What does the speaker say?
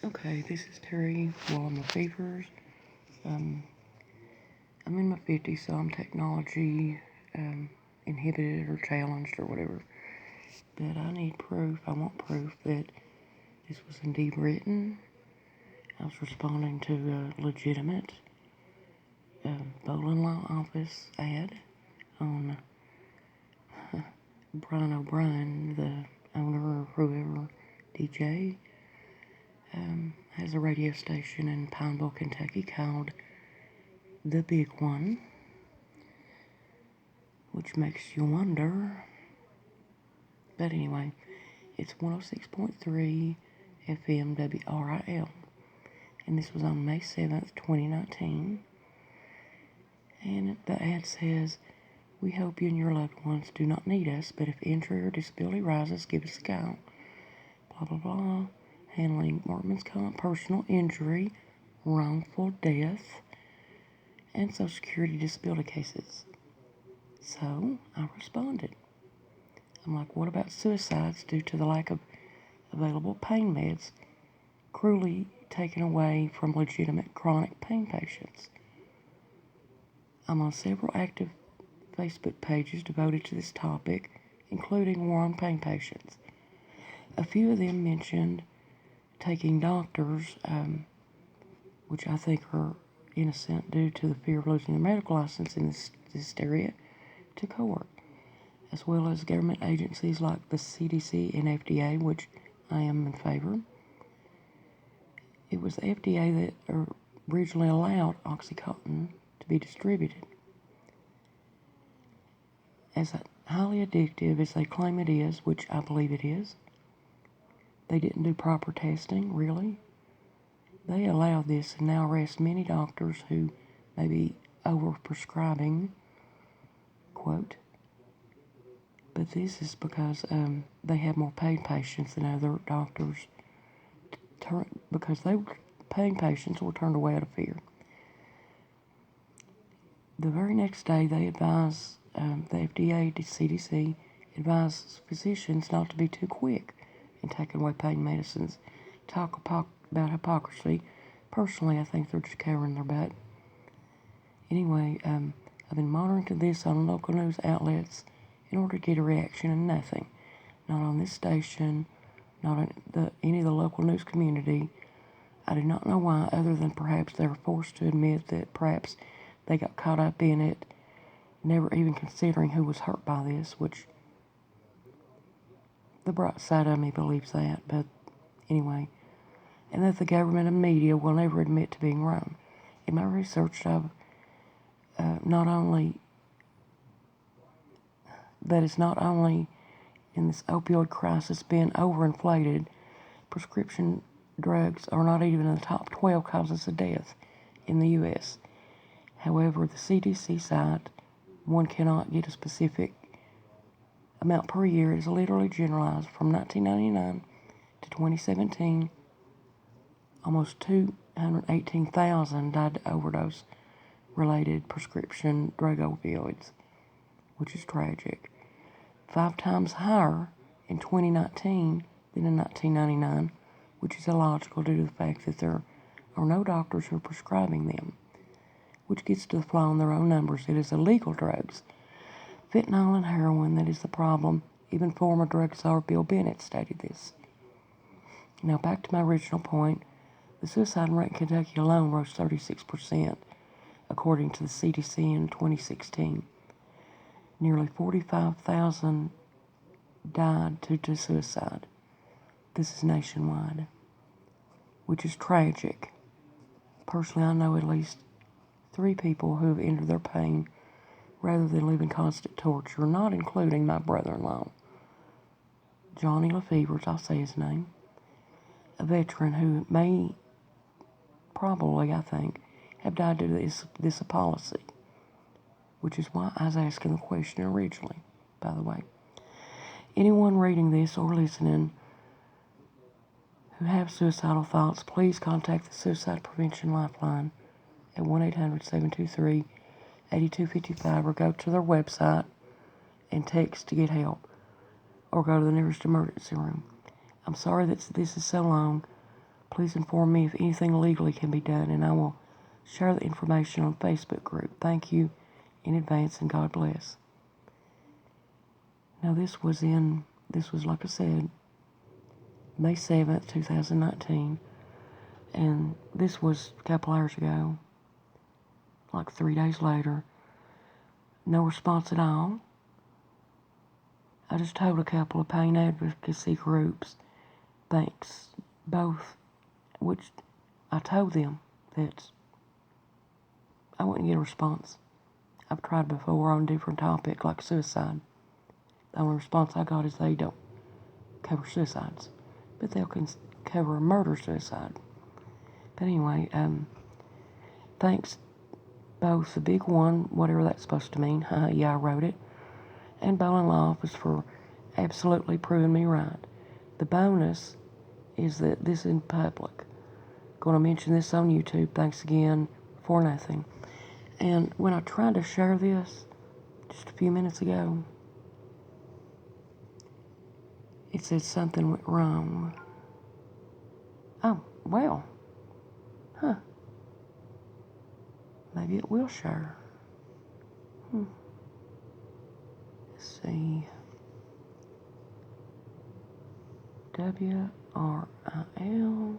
Okay, this is Terry. Well, I'm a Fevers. I'm in my 50s, so I'm technology inhibited or challenged or whatever. But I need proof. I want proof that this was indeed written. I was responding to a legitimate bowling law office ad on Brian O'Brien, the owner or whoever, DJ, has a radio station in Pineville, Kentucky called The Big One, which makes you wonder. But anyway, it's 106.3 FM WRIL, and this was on May 7th, 2019. And the ad says, "We hope you and your loved ones do not need us, but if injury or disability rises, give us a call." Blah, blah, blah. Handling workman's comp, personal injury, wrongful death, and Social Security disability cases. So I responded. I'm like, what about suicides due to the lack of available pain meds cruelly taken away from legitimate chronic pain patients? I'm on several active Facebook pages devoted to this topic, including War on Pain Patients. A few of them mentioned taking doctors, which I think are innocent due to the fear of losing their medical license in this area, to court, as well as government agencies like the CDC and FDA, which I am in favor. It was the FDA that originally allowed OxyContin to be distributed. As highly addictive as they claim it is, which I believe it is, they didn't do proper testing, really. They allowed this and now arrest many doctors who may be over-prescribing, quote. But this is because they have more pain patients than other doctors, because pain patients were turned away out of fear. The very next day, they advised, the FDA, the CDC, advised physicians not to be too quick in taking away pain medicines. Talk about hypocrisy. Personally, I think they're just covering their butt. Any I've been monitoring this on local news outlets in order to get a reaction, and nothing. Not on this station, not on any of the local news community. I do not know why, other than perhaps they were forced to admit that perhaps they got caught up in it, never even considering who was hurt by this, which the bright side of me believes that, but anyway. And that the government and media will never admit to being wrong. In my research, I've not only in this opioid crisis being overinflated, prescription drugs are not even in the top 12 causes of death in the U.S. However, the CDC site, one cannot get a specific amount per year. It is literally generalized from 1999 to 2017. Almost 218,000 died to overdose-related prescription drug opioids, which is tragic. 5 times higher in 2019 than in 1999, which is illogical due to the fact that there are no doctors who are prescribing them, which gets to the flaw in their own numbers. It is illegal drugs. Fentanyl and heroin, that is the problem. Even former drug czar Bill Bennett stated this. Now back to my original point. The suicide rate in Kentucky alone rose 36%, according to the CDC in 2016. Nearly 45,000 died due to suicide. This is nationwide, which is tragic. Personally, I know at least 3 people who have ended their pain rather than live in constant torture, not including my brother-in-law, Johnny Lefevers, I'll say his name, a veteran who may probably, I think, have died due to this policy, which is why I was asking the question originally, by the way. Anyone reading this or listening who have suicidal thoughts, please contact the Suicide Prevention Lifeline at 1-800-723-8255 or go to their website and text to get help or go to the nearest emergency room. I'm sorry that this is so long, Please inform me if anything legally can be done, and I will share the information on Facebook group. Thank you in advance, and God bless. Now this was like I said, May 7th, 2019, and this was a couple hours ago, like 3 days later. No response at all. I just told a couple of pain advocacy groups, thanks, both, which I told them that I wouldn't get a response. I've tried before on a different topic, like suicide. The only response I got is they don't cover suicides, but they'll cover a murder-suicide. But anyway, thanks both the big one, whatever that's supposed to mean, yeah, I wrote it, and Bowling Law Office for absolutely proving me right. The bonus is that this is in public. Going to mention this on YouTube, thanks again for nothing. And when I tried to share this just a few minutes ago, it said something went wrong. Oh, well. Huh. Maybe it will share. Let's see. WRIL.